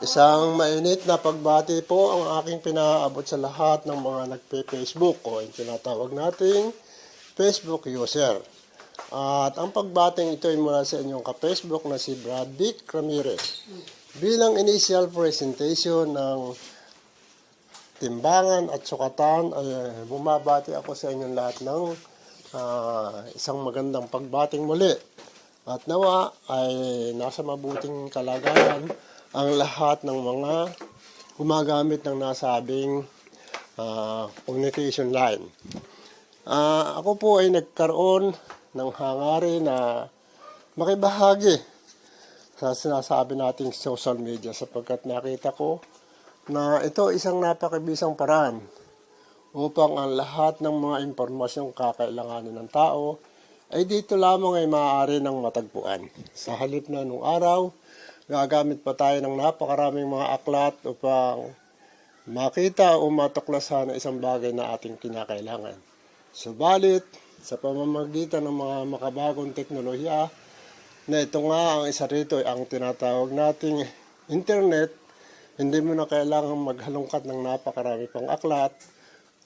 Isang mainit na pagbati po ang aking pinaabot sa lahat ng mga nagpe-Facebook o yung tinatawag nating Facebook user. At ang pagbating ito ay mula sa inyong ka-Facebook na si Brad Vic Ramirez. Bilang initial presentation ng timbangan at sukatan ay bumabati ako sa inyong lahat ng isang magandang pagbating muli. At nawa ay nasa mabuting kalagayan ang lahat ng mga gumagamit ng nasabing communication line. Ako po ay nagkaroon ng hangarin na makibahagi sa sinasabi nating social media sapagkat nakita ko na ito isang napakabisang paraan upang ang lahat ng mga impormasyong kakailanganin ng tao ay dito lamang ay maaari ng matagpuan. Sa halip na nung araw, gagamit pa tayo ng napakaraming mga aklat upang makita o matuklasan ang isang bagay na ating kinakailangan. Subalit, sa pamamagitan ng mga makabagong teknolohiya, na ito nga ang isa rito ay ang tinatawag nating internet, hindi mo na kailangan maghalongkat ng napakarami pang aklat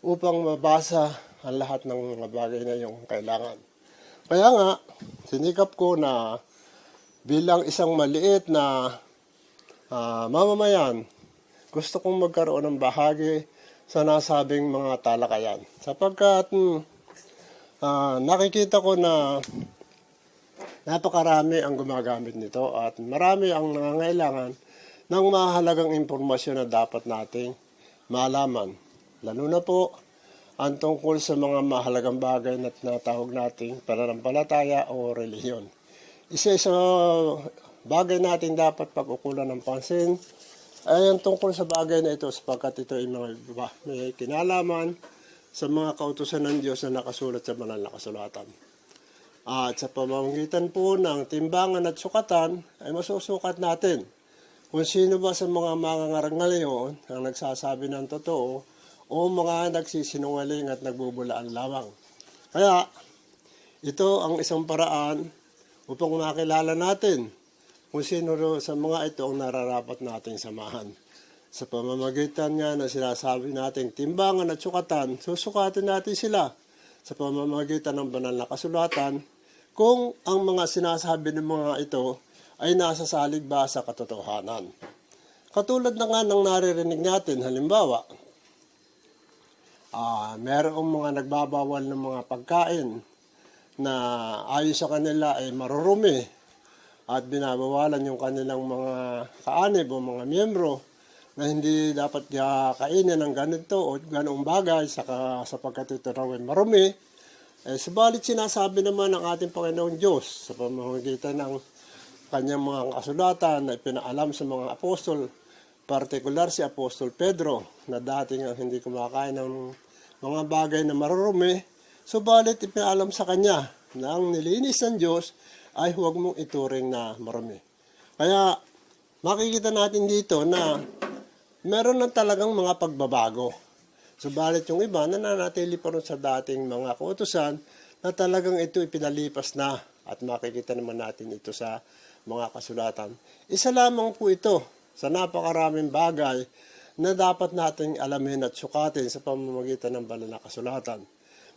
upang mabasa ang lahat ng mga bagay na iyong kailangan. Kaya nga, sinikap ko na bilang isang maliit na mamamayan, gusto kong magkaroon ng bahagi sa nasabing mga talakayan. Sapagkat nakikita ko na napakarami ang gumagamit nito at marami ang nangangailangan ng mahalagang impormasyon na dapat nating malaman. Lalo na po ang tungkol sa mga mahalagang bagay na tinatawag nating pananampalataya o relihiyon. Isa sa bagay natin dapat pag-ukulan ng pansin ay ang tungkol sa bagay na ito sapagkat ito ay may kinalaman sa mga kautusan ng Diyos na nakasulat sa banal na kasulatan. At sa pamamagitan po ng timbangan at sukatan ay masusukat natin kung sino ba sa mga mangangarang ngayon ang nagsasabi ng totoo o mga nagsisinungaling at nagbubulaan lamang. Kaya ito ang isang paraan upang makilala natin kung sino sa mga ito ang nararapat nating samahan. Sa pamamagitan nga na sinasabi nating timbangan at sukatan, susukatin natin sila sa pamamagitan ng banal na kasulatan kung ang mga sinasabi ng mga ito ay nasa salig ba sa katotohanan. Katulad na nga ng naririnig natin, halimbawa, merong mga nagbabawal ng mga pagkain na ayon sa kanila ay marurumi at binabawalan yung kanilang mga kaanib o mga miyembro na hindi dapat kainin ng ganito o ganoong bagay sapagkat ito raw ay marumi. Subalit sinasabi naman ng ating Panginoong Diyos sa pamamagitan ng kanyang mga kasulatan na ipinaalam sa mga apostol, partikular si Apostol Pedro na dating hindi kumakain ng mga bagay na marurumi, subalit ipinaalam sa kanya na ang nilinis ng Diyos ay huwag mong ituring na marumi. Kaya makikita natin dito na meron na talagang mga pagbabago. Subalit yung iba nananatili pa rin sa dating mga kautusan na talagang ito ipinalipas na at makikita naman natin ito sa mga kasulatan. Isa lamang po ito sa napakaraming bagay na dapat nating alamin at sukatin sa pamamagitan ng banal na kasulatan.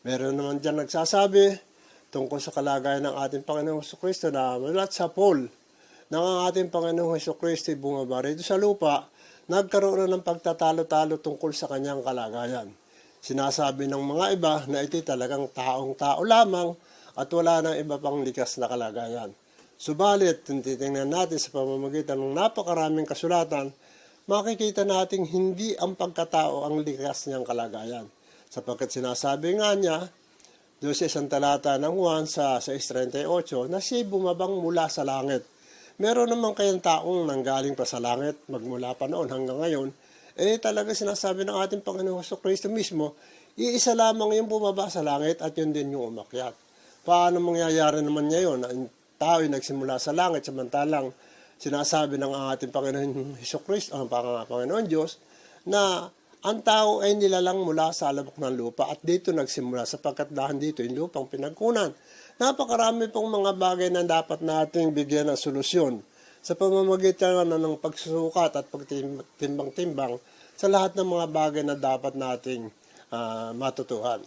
Meron naman dyan nagsasabi tungkol sa kalagayan ng ating Panginoong Jesucristo na mula sa Paul ng ating Panginoong Jesucristo bumaba rito sa lupa, nagkaroon ng pagtatalo-talo tungkol sa kanyang kalagayan. Sinasabi ng mga iba na ito talagang taong-tao lamang at wala nang iba pang likas na kalagayan. Subalit, kung titingnan natin sa pamamagitan ng napakaraming kasulatan, makikita natin hindi ang pagkatao ang likas niyang kalagayan. Sapagkat sinasabi nga niya, doon sa isang talata ng Juan sa 6:38, na siya bumabang mula sa langit. Meron naman kayang taong nanggaling pa sa langit, magmula pa noon hanggang ngayon, talaga sinasabi ng ating Panginoong Jesucristo mismo, iisa lamang yung bumaba sa langit at yun din yung umakyat. Paano mangyayari naman niya yun? Ang tao ay nagsimula sa langit, samantalang sinasabi ng ating Panginoon Jesucristo, ang Panginoon Diyos, na ang tao ay nilalang mula sa alabok ng lupa at dito nagsimula sapagkat dahil dito yung lupang pinagkunan. Napakarami pong mga bagay na dapat nating bigyan ng solusyon sa pamamagitan ng pagsusukat at pagtimbang-timbang sa lahat ng mga bagay na dapat nating matutuhan.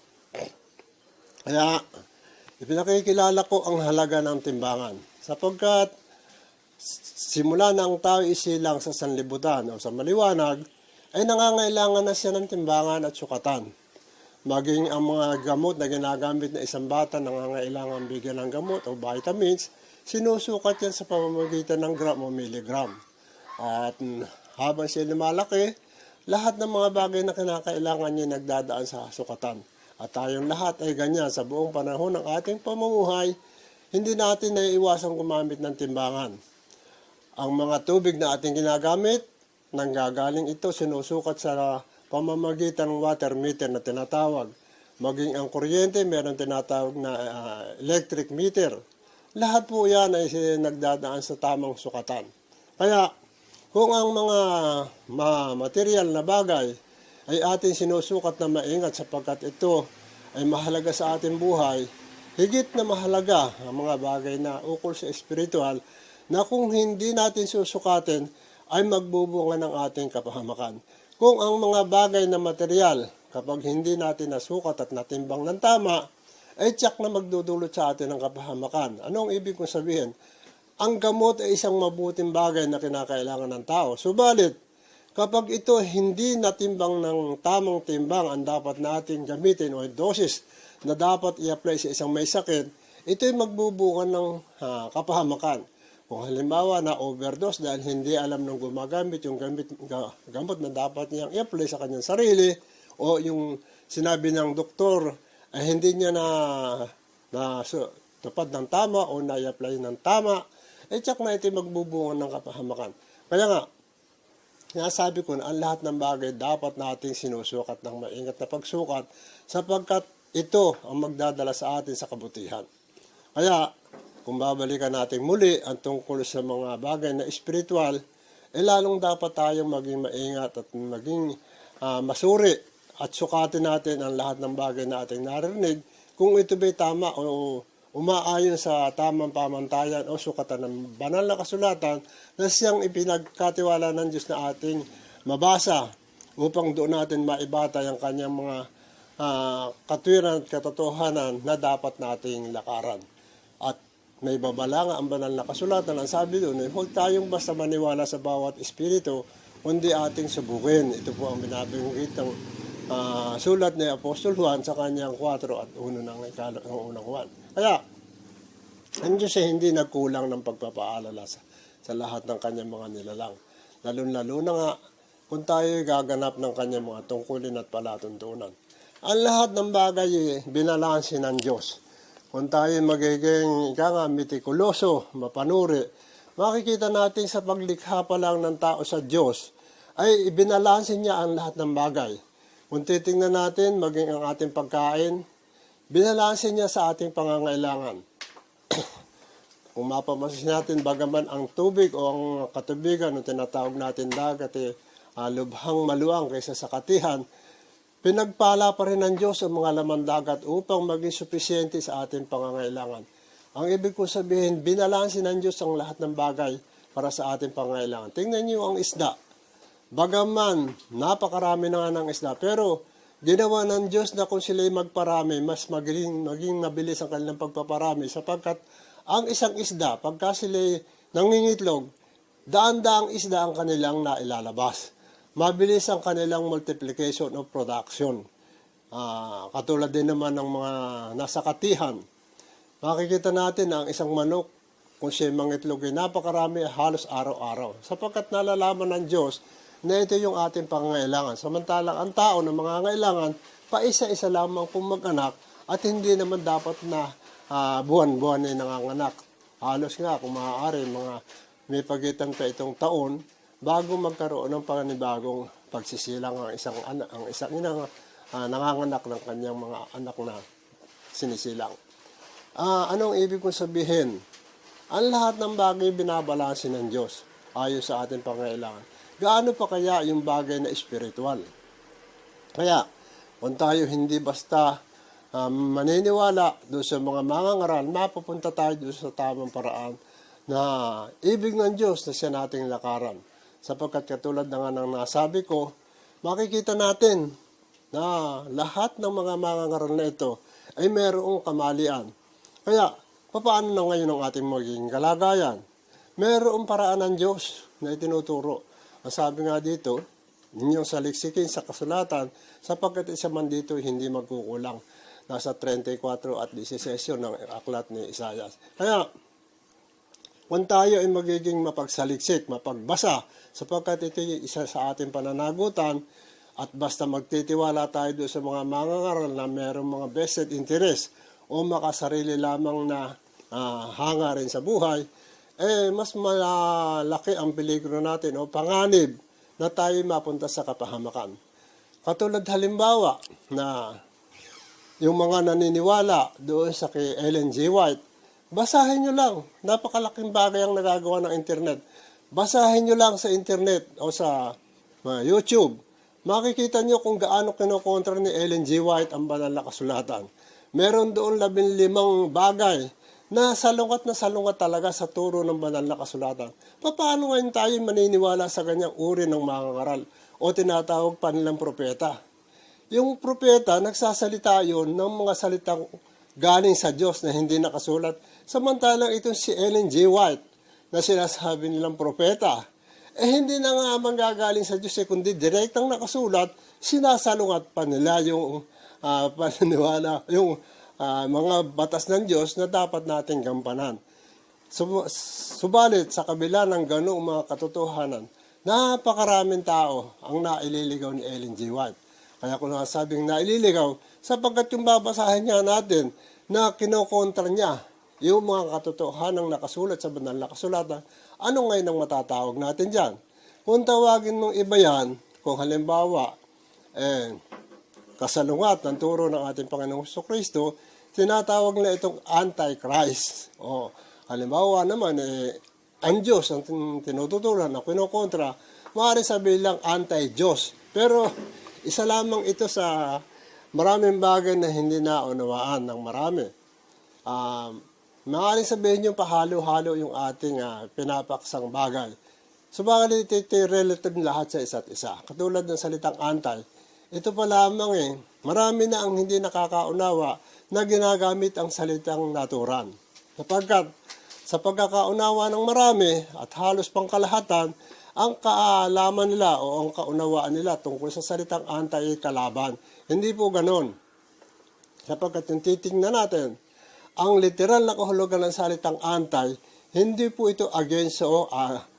Kaya, ipinakikilala ko ang halaga ng timbangan sapagkat simula na ang tao isilang sa sanlibutan o sa maliwanag, ay nangangailangan na siya ng timbangan at sukatan. Maging ang mga gamot na ginagamit na isang bata nangangailangan bigyan ng gamot o vitamins, sinusukat yan sa pamamagitan ng gram o milligram. At habang siya lumalaki, lahat ng mga bagay na kinakailangan niya nagdadaan sa sukatan. At tayong lahat ay ganyan sa buong panahon ng ating pamumuhay, hindi natin naiiwasang gumamit ng timbangan. Ang mga tubig na ating ginagamit, nanggagaling ito, sinusukat sa pamamagitan ng water meter na tinatawag. Maging ang kuryente, meron tinatawag na electric meter. Lahat po yan ay nagdadaan sa tamang sukatan. Kaya, kung ang mga material na bagay ay ating sinusukat na maingat sapagkat ito ay mahalaga sa ating buhay, higit na mahalaga ang mga bagay na ukol sa espiritual na kung hindi natin susukatin ay magbubunga ng ating kapahamakan. Kung ang mga bagay na material, kapag hindi natin nasukat at natimbang ng tama, ay tiyak na magdudulot sa atin ng kapahamakan. Ano ang ibig kong sabihin? Ang gamot ay isang mabuting bagay na kinakailangan ng tao. Subalit, kapag ito hindi natimbang ng tamang timbang ang dapat nating gamitin o dosis na dapat i-apply sa isang may sakit, ito ay magbubunga ng kapahamakan. Kung halimbawa na overdose dahil hindi alam ng gumagamit yung gamot na dapat niyang i-apply sa kanyang sarili o yung sinabi ng doktor ay hindi niya na tupad ng tama o na-apply ng tama, tsak na ito magbubunga ng kapahamakan. Kaya nga, sinasabi ko na ang lahat ng bagay dapat nating sinusukat ng maingat na pagsukat sapagkat ito ang magdadala sa atin sa kabutihan. Kaya, kung babalikan natin muli ang tungkol sa mga bagay na espiritual, lalong dapat tayong maging maingat at maging masuri at sukatin natin ang lahat ng bagay na ating naririnig kung ito ba'y tama o umaayon sa tamang pamantayan o sukatan ng banal na kasulatan na siyang ipinagkatiwala ng Diyos na ating mabasa upang doon natin maibata ang kanyang mga katwiran at katotohanan na dapat nating lakaran. At may babala nga ang banal na kasulatan. Ang sabi doon, huwag tayong basta maniwala sa bawat espiritu, kundi ating subukin. Ito po ang binabanggit ng sulat ni Apostol Juan sa kanyang 4 at 1 ng unang Juan. Kaya, ang Diyos ay hindi nagkulang ng pagpapaalala sa lahat ng kanyang mga nilalang. Lalo-lalo na nga kung tayo gaganap ng kanyang mga tungkulin at palatuntunan. Ang lahat ng bagay binalansin ng Diyos. Kung tayo magiging mitikuloso, mapanuri, makikita natin sa paglikha pa lang ng tao sa Diyos ay ibinalansin niya ang lahat ng bagay. Kung titingnan natin, maging ang ating pagkain, binalansin niya sa ating pangangailangan. Kung mapapansin natin, bagaman ang tubig o ang katubigan o tinatawag natin dagat lubhang maluwang kaysa sa katihan, pinagpala pa rin ng Diyos ang mga laman dagat upang maging supisyente sa ating pangangailangan. Ang ibig ko sabihin, binalansin ng Diyos ang lahat ng bagay para sa ating pangangailangan. Tingnan niyo ang isda. Bagaman, napakarami na nga ng isda, pero ginawa ng Diyos na kung sila'y magparami, mas maging mabilis ang kanilang pagpaparami sapagkat ang isang isda, pagka sila'y nangingitlog, daan-daang isda ang kanilang nailalabas. Mabilis ang kanilang multiplication of production. Katulad din naman ng mga nasa katihan. Makikita natin ang isang manok, kung siya mangitlog ay napakarami halos araw-araw. Sapagkat nalalaman ng Diyos na ito yung ating pangangailangan. Samantalang ang tao na mangangailangan, paisa-isa lamang pong mag-anak at hindi naman dapat na buwan-buwan ay nanganganak. Halos nga kung maaari, may pagitan pa itong taon bago magkaroon ng panibagong pagsisilang ang isang inang nanganganak ng kanyang mga anak na sinisilang. Anong ibig kong sabihin? Ang lahat ng bagay binabalansin ng Diyos ayon sa ating pangangailangan. Gaano pa kaya yung bagay na espiritual? Kaya, kung tayo hindi basta maniniwala doon sa mga mangangaral, mapupunta tayo doon sa tamang paraan na ibig ng Diyos na siya nating lakaran. Sapagkat katulad na nga ng nasabi ko, makikita natin na lahat ng mga mangangaral na ito ay mayroong kamalian. Kaya, paano na ngayon ang ating magiging kalagayan? Mayroong paraan ng Diyos na itinuturo. Ang sabi nga dito, ninyong saliksikin sa kasulatan, sapagkat isa man dito hindi magkukulang. Nasa 34 at 16 ng aklat ni Isaias. Kaya, kung tayo ay magiging mapagsaliksik, mapagbasa, sapagkat ito yung isa sa ating pananagutan, at basta magtitiwala tayo doon sa mga mangangaral na mayroong mga vested interest o makasarili lamang na hangarin sa buhay, mas malaki ang peligro natin o panganib na tayo mapunta sa kapahamakan. Katulad halimbawa na yung mga naniniwala doon sa kay Ellen G. White, basahin nyo lang. Napakalaking bagay ang nagagawa ng internet. Basahin nyo lang sa internet o sa YouTube. Makikita nyo kung gaano kinokontra ni Ellen G. White ang banal na kasulatan. Meron doon 15 bagay na salungat talaga sa turo ng banal na kasulatan. Paano ngayon tayo maniniwala sa ganyang uri ng mga ngaral o tinatawag pa nilang propeta? Yung propeta, nagsasalita yon ng mga salitang galing sa Diyos na hindi nakasulat. Samantalang itong si Ellen G. White na sinasabi nilang propeta, hindi na nga manggagaling sa Diyos kundi direktang nakasulat, sinasalungat pa nila yung paniniwala, yung mga batas ng Diyos na dapat nating gampanan. Subalit, sa kabila ng ganoong mga katotohanan, napakaraming tao ang naililigaw ni Ellen G. White. Kaya kung nasabing naililigaw, sapagkat yung babasahin niya natin na kinokontra niya yung mga katotohanang nakasulat sa banal na kasulatan, ano ngayon ang matatawag natin dyan? Kung tawagin mong iba yan, kung halimbawa, kasalungat ng turo ng ating Panginoong Jesucristo, tinatawag na itong Antichrist. O halimbawa naman, ang Diyos ang tinututulan, ang kinokontra, maaari sabihin lang anti-Diyos. Pero isa lamang ito sa maraming bagay na hindi naunawaan ng marami. Maaari sabihin yung pahalo-halo yung ating pinapaksang bagay. Subalit ito relative lahat sa isa't isa. Katulad ng salitang anti, ito pa lamang marami na ang hindi nakakaunawa na ginagamit ang salitang naturan. Sapagkat sa pagkakaunawa ng marami at halos pangkalahatan, ang kaalaman nila o ang kaunawaan nila tungkol sa salitang anti ay kalaban. Hindi po ganon. Sapagkat yung titingnan natin, ang literal na kahulugan ng salitang anti, hindi po ito against o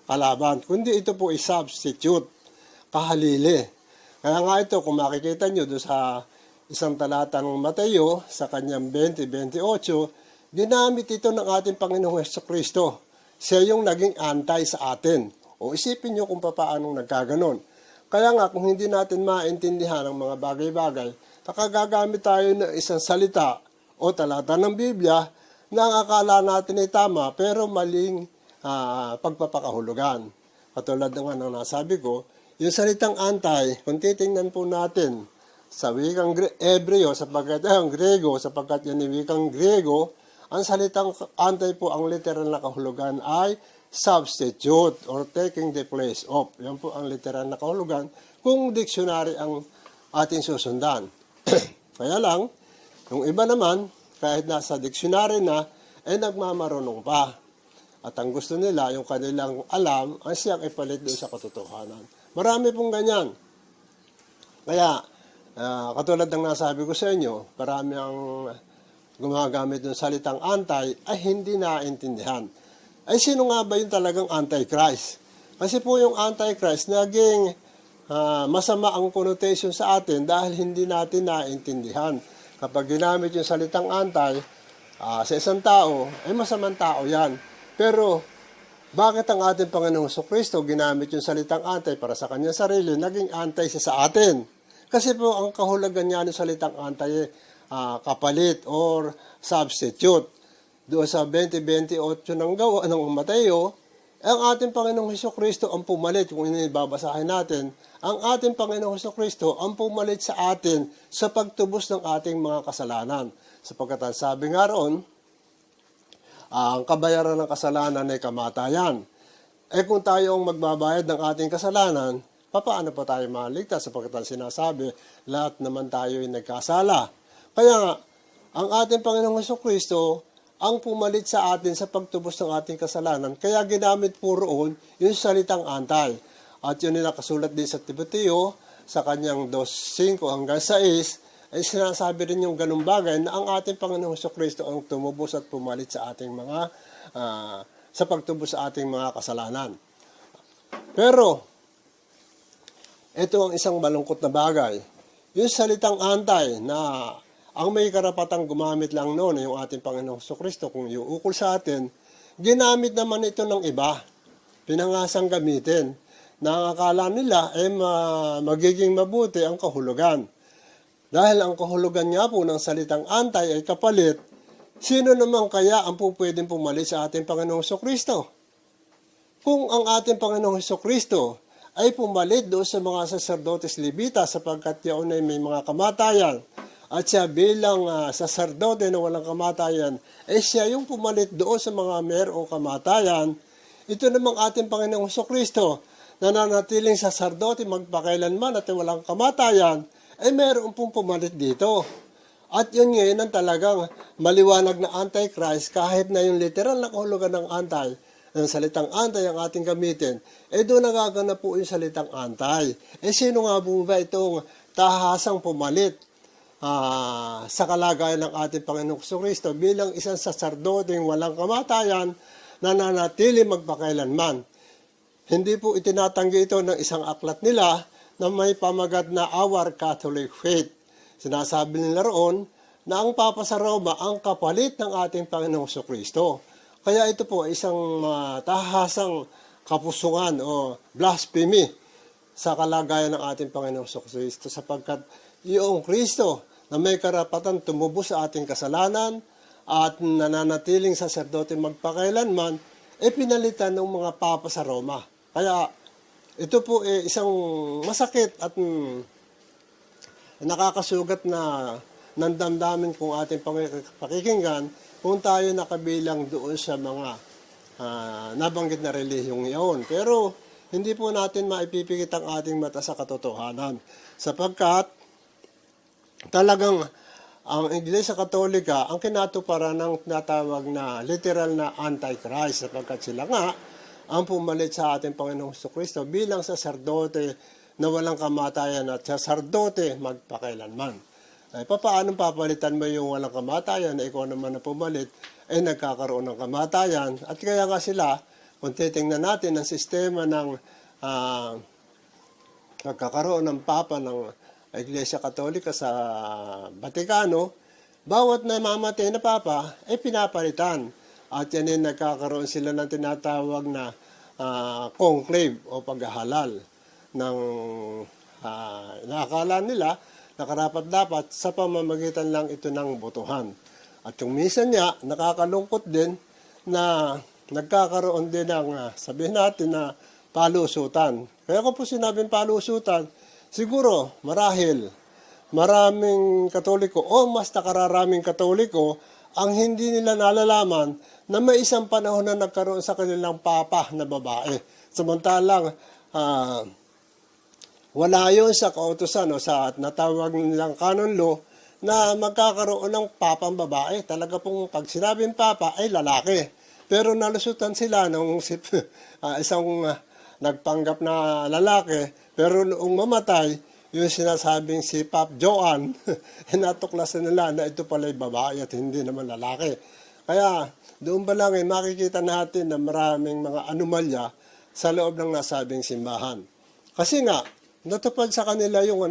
kalaban, kundi ito po ay substitute, kahalili. Kaya nga ito, kung makikita nyo doon sa isang talata ng Mateo, sa kanyang 20-28, ginamit ito ng ating Panginoong Jesucristo. Siya yung naging anti sa atin. O isipin nyo kung paano nagkaganon. Kaya nga, kung hindi natin maintindihan ang mga bagay-bagay, nakagagamit tayo ng isang salita o talata ng Biblia na ang akala natin ay tama pero maling pagpapakahulugan. Katulad ng nasabi ko, yung salitang anti, kung titingnan po natin sa wikang Hebreo, sapagkat ang Grego, sapagkat yan yung wikang Grego, ang salitang anti po, ang literal na kahulugan ay substitute or taking the place of. Yan po ang literal na kahulugan kung dictionary ang ating susundan. Kaya lang, yung iba naman, kahit nasa dictionary na, ay nagmamarunong pa. At ang gusto nila, yung kanilang alam, ay siyang ipalit doon sa katotohanan. Marami pong ganyan. Kaya, katulad ng nasabi ko sa inyo, marami ang gumagamit ng salitang anti ay hindi naintindihan. Ay sino nga ba yung talagang Antichrist? Kasi po yung Antichrist naging masama ang connotation sa atin dahil hindi natin naintindihan. Kapag ginamit yung salitang anti sa isang tao, ay masamang tao yan. Pero bakit ang ating Panginoong Jesucristo ginamit yung salitang anti para sa kanyang sarili, naging anti siya sa atin? Kasi po ang kahulugan niya ng salitang anti kapalit or substitute. Doon sa 20-28 ng gawa ng Mateo, ang ating Panginoong Jesucristo ang pumalit, kung inibabasahin natin, ang ating Panginoong Jesucristo ang pumalit sa atin sa pagtubos ng ating mga kasalanan. Sapagkat sabi nga roon, Ang kabayaran ng kasalanan ay kamatayan. Kung tayo ang magbabayad ng ating kasalanan, paano pa tayo maligtas? Sapagkat ang sinasabi, lahat naman tayo ay nagkasala. Kaya nga, ang ating Panginoong Jesucristo ang pumalit sa atin sa pagtubos ng ating kasalanan. Kaya ginamit po roon yung salitang antay. At yun yung nakasulat din sa Timoteo, sa kanyang 2:5 hanggang 6, ay sinasabi rin yung ganung bagay na ang ating Panginoong Jesucristo ang tumubos at pumalit sa ating mga sa pagtubos sa ating mga kasalanan. Pero, ito ang isang malungkot na bagay. Yung salitang antay na ang may karapatang gumamit lang noon yung ating Panginoong Jesucristo kung iuukol sa atin, ginamit naman ito ng iba. Pinangasang gamitin. Na ang akala nila ay magiging mabuti ang kahulugan. Dahil ang kahulugan nga po ng salitang antay ay kapalit, sino naman kaya ang pwedeng pumalit sa ating Panginoong Jesucristo? Kung ang ating Panginoong Jesucristo ay pumalit doon sa mga saserdotes Levita sapagkat yaon ay may mga kamatayan at siya bilang saserdote na walang kamatayan, ay siya yung pumalit doon sa mga mayroong kamatayan. Ito namang ating Panginoong Jesucristo na nanatiling saserdote magpakailanman at walang kamatayan, ay meron pong pumalit dito. At yun ngayon ang talagang maliwanag na Antichrist, kahit na yung literal na kahulugan ng antay, ng salitang antay ang ating gamitin, doon nagaganap po yung salitang antay. Sino nga po ba itong tahasang pumalit sa kalagayan ng ating Panginoong Jesucristo bilang isang saserdoteng walang kamatayan na nanatili magpakailanman? Hindi po itinatanggi ito ng isang aklat nila na may pamagat na Our Catholic Faith. Sinasabi nila roon na ang Papa sa Roma ang kapalit ng ating Panginoong Jesucristo. Kaya ito po isang tahasang kapusungan o blasphemy sa kalagayan ng ating Panginoong Jesucristo sapagkat iyong Kristo na may karapatan tumubos sa ating kasalanan at nananatiling saserdote magpakailanman, pinalitan ng mga Papa sa Roma. Kaya ito po isang masakit at nakakasugat na nandamdamin kung ating pakikinggan kung tayo nakabilang doon sa mga nabanggit na relihiyong iyon. Pero hindi po natin maipipikit ang ating mata sa katotohanan sapagkat talagang ang Iglesia Katolika ang kinatuparan ng tinatawag na literal na Antichrist sapagkat sila nga ang pumalit sa ating Panginoong Jesucristo bilang saserdote na walang kamatayan at saserdote magpakailanman. Paano papalitan mo yung walang kamatayan na ikaw naman na pumalit nagkakaroon ng kamatayan? At kaya nga sila, kung titingnan natin ang sistema ng pagkakaroon ng Papa ng Iglesia Katolika sa Vatikano, bawat namamatay na Papa pinapalitan. At yan ay nagkakaroon sila ng tinatawag na conclave o paghahalal ng nakakala nila na karapat-dapat sa pamamagitan lang ito ng botohan. At yung minsan niya, nakakalungkot din na nagkakaroon din ng sabihin natin na palusutan. Kaya kung po sinabing palusutan, siguro marahil maraming Katoliko o mas nakararaming Katoliko ang hindi nila nalalaman na may isang panahon na nagkaroon sa kanilang papa na babae. Samantalang wala yun sa kautusan o sa natawag nilang canon law na magkakaroon ng papang babae. Talaga pong pag sinabing papa ay lalaki. Pero nalusutan sila nung isang nagpanggap na lalaki. Pero noong mamatay, yung sinasabing si Pap Joan, natuklasan nila na ito pala'y babae at hindi naman lalaki. Kaya doon pa lang makikita natin na maraming mga anomalya sa loob ng nasabing simbahan. Kasi nga, natupad sa kanila yung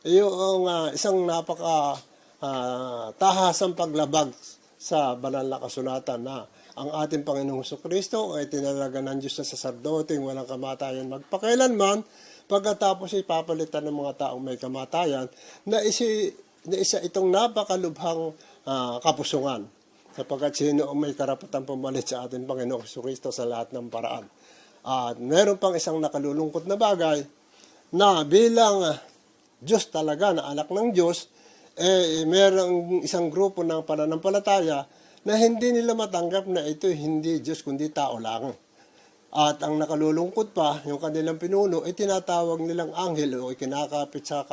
yung isang napaka tahasang paglabag sa banal na kasulatan na ang ating Panginoong Jesucristo ay tinalaga ng Diyos na saserdoteng walang kamatayan magpakailanman. Pagkatapos ipapalitan ng mga taong may kamatayan na isa itong napakalubhang kapusungan. Sapagkat sino ang may karapatang pumalit sa ating Panginoong Jesucristo sa lahat ng paraan. At meron pang isang nakalulungkot na bagay na bilang Diyos talaga na anak ng Diyos, merong isang grupo ng pananampalataya na hindi nila matanggap na ito hindi Diyos kundi tao lang. At ang nakalulungkot pa, yung kanilang pinuno, ay tinatawag nilang anghel o ikinakapit sa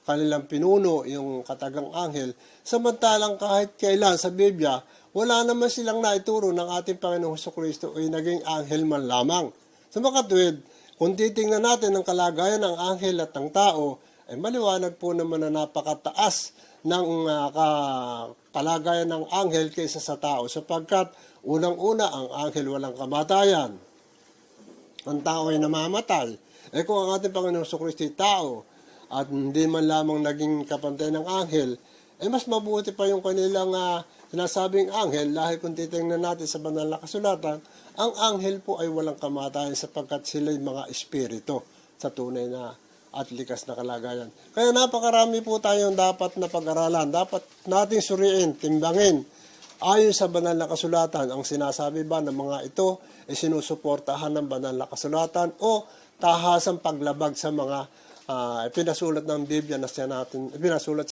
kanilang pinuno, yung katagang anghel. Samantalang kahit kailan sa Biblia, wala naman silang naituro ng ating Panginoong Jesucristo ay naging anghel man lamang. Sa makatwid, kung titingnan natin ang kalagayan ng anghel at ng tao, ay maliwanag po naman na napakataas ng kalagayan ng anghel kaysa sa tao sapagkat unang-una ang anghel walang kamatayan. Ang tao ay namamatay. Kung ang ating Panginoong Jesucristo ay tao at hindi man lamang naging kapantay ng anghel, mas mabuti pa yung kanilang sinasabing anghel dahil kung titingnan natin sa banal na kasulatan, ang anghel po ay walang kamatayan sapagkat sila'y mga espiritu sa tunay na at likas na kalagayan. Kaya napakarami po tayong dapat na pag-aralan. Dapat nating suriin, timbangin. Ayon sa banal na kasulatan, ang sinasabi ba ng mga ito ay sinusuportahan ng banal na kasulatan o tahasang paglabag sa mga pinasulat ng Biblia na pinasulat